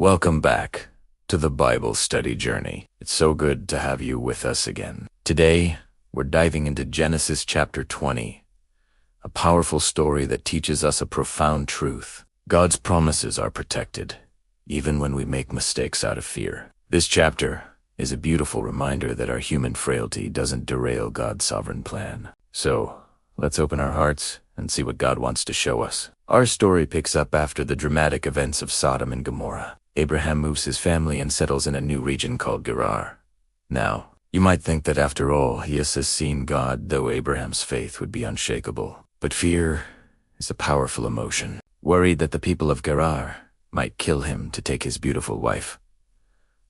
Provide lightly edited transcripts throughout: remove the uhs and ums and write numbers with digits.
Welcome back to the Bible study journey. It's so good to have you with us again. Today, we're diving into Genesis chapter 20, a powerful story that teaches us a profound truth. God's promises are protected, even when we make mistakes out of fear. This chapter is a beautiful reminder that our human frailty doesn't derail God's sovereign plan. So, let's open our hearts and see what God wants to show us. Our story picks up after the dramatic events of Sodom and Gomorrah. Abraham moves his family and settles in a new region called Gerar. Now, you might think that after all, he has seen God, though Abraham's faith would be unshakable. But fear is a powerful emotion. Worried that the people of Gerar might kill him to take his beautiful wife,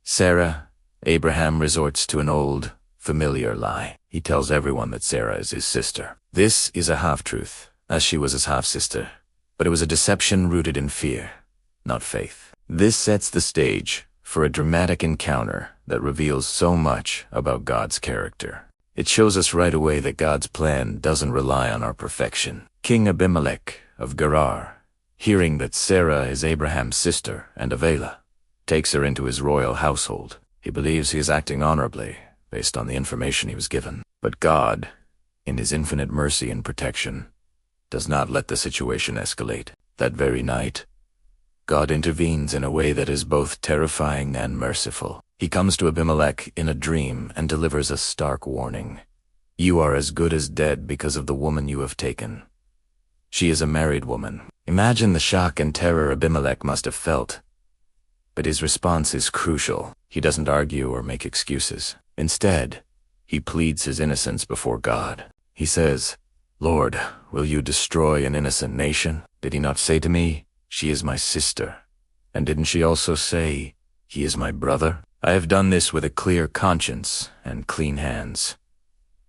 Sarah, Abraham resorts to an old, familiar lie. He tells everyone that Sarah is his sister. This is a half-truth, as she was his half-sister. But it was a deception rooted in fear, not faith. This sets the stage for a dramatic encounter that reveals so much about God's character. It shows us right away that God's plan doesn't rely on our perfection. King Abimelech of Gerar, hearing that Sarah is Abraham's sister and Abimelech, takes her into his royal household. He believes he is acting honorably based on the information he was given. But God, in his infinite mercy and protection, does not let the situation escalate. That very night, God intervenes in a way that is both terrifying and merciful. He comes to Abimelech in a dream and delivers a stark warning. You are as good as dead because of the woman you have taken. She is a married woman. Imagine the shock and terror Abimelech must have felt. But his response is crucial. He doesn't argue or make excuses. Instead, he pleads his innocence before God. He says, "Lord, will you destroy an innocent nation? Did he not say to me, 'She is my sister'? And didn't she also say, 'He is my brother'? I have done this with a clear conscience and clean hands."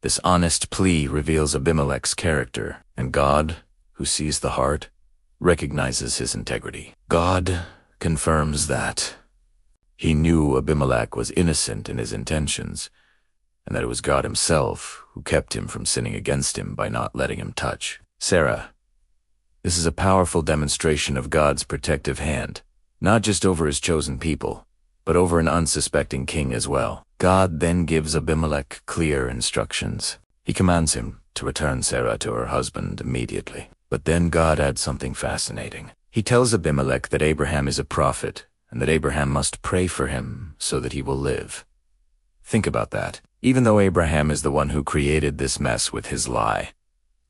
This honest plea reveals Abimelech's character, and God, who sees the heart, recognizes his integrity. God confirms that he knew Abimelech was innocent in his intentions, and that it was God himself who kept him from sinning against him by not letting him touch Sarah. This is a powerful demonstration of God's protective hand, not just over his chosen people, but over an unsuspecting king as well. God then gives Abimelech clear instructions. He commands him to return Sarah to her husband immediately. But then God adds something fascinating. He tells Abimelech that Abraham is a prophet, and that Abraham must pray for him so that he will live. Think about that. Even though Abraham is the one who created this mess with his lie,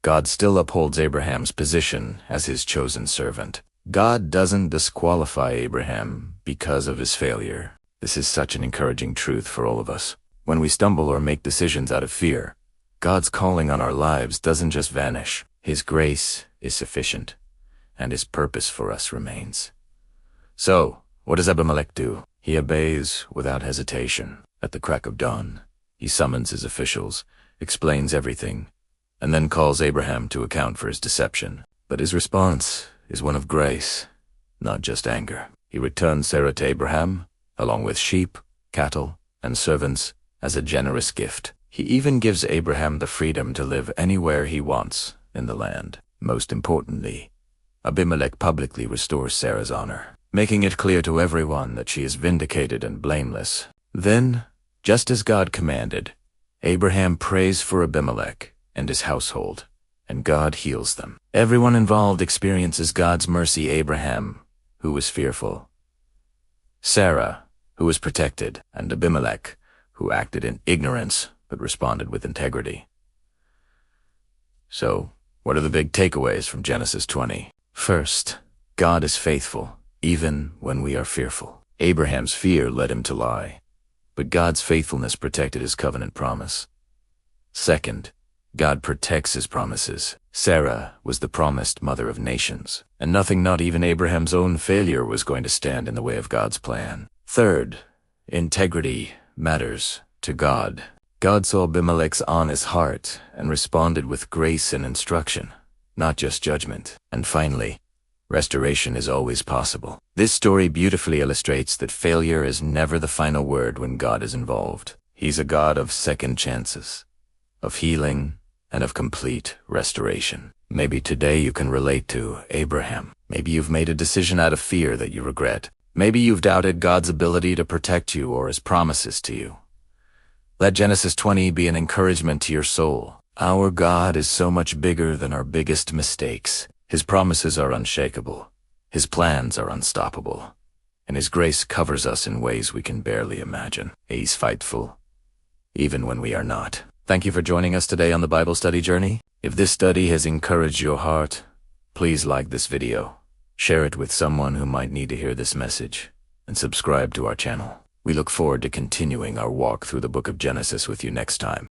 God still upholds Abraham's position as his chosen servant. God doesn't disqualify Abraham because of his failure. This is such an encouraging truth for all of us. When we stumble or make decisions out of fear, God's calling on our lives doesn't just vanish. His grace is sufficient, and his purpose for us remains. So, what does Abimelech do? He obeys without hesitation. At the crack of dawn, he summons his officials, explains everything, and then calls Abraham to account for his deception. But his response is one of grace, not just anger. He returns Sarah to Abraham, along with sheep, cattle, and servants, as a generous gift. He even gives Abraham the freedom to live anywhere he wants in the land. Most importantly, Abimelech publicly restores Sarah's honor, making it clear to everyone that she is vindicated and blameless. Then, just as God commanded, Abraham prays for Abimelech and his household, and God heals them. Everyone involved experiences God's mercy. Abraham, who was fearful, Sarah, who was protected, and Abimelech, who acted in ignorance but responded with integrity. So, what are the big takeaways from Genesis 20? First, God is faithful, even when we are fearful. Abraham's fear led him to lie, but God's faithfulness protected his covenant promise. Second, God protects his promises. Sarah was the promised mother of nations, and nothing, not even Abraham's own failure, was going to stand in the way of God's plan. Third, integrity matters to God. God saw Abimelech's honest heart and responded with grace and instruction, not just judgment. And finally, restoration is always possible. This story beautifully illustrates that failure is never the final word when God is involved. He's a God of second chances, of healing, and of complete restoration. Maybe today you can relate to Abraham. Maybe you've made a decision out of fear that you regret, Maybe you've doubted God's ability to protect you or His promises to you. Let Genesis 20 be an encouragement to your soul. Our God is so much bigger than our biggest mistakes. His promises are unshakable. His plans are unstoppable. And His grace covers us in ways we can barely imagine. He's faithful, even when we are not. Thank you for joining us today on the Bible Study Journey. If this study has encouraged your heart, please like this video, share it with someone who might need to hear this message, and subscribe to our channel. We look forward to continuing our walk through the book of Genesis with you next time.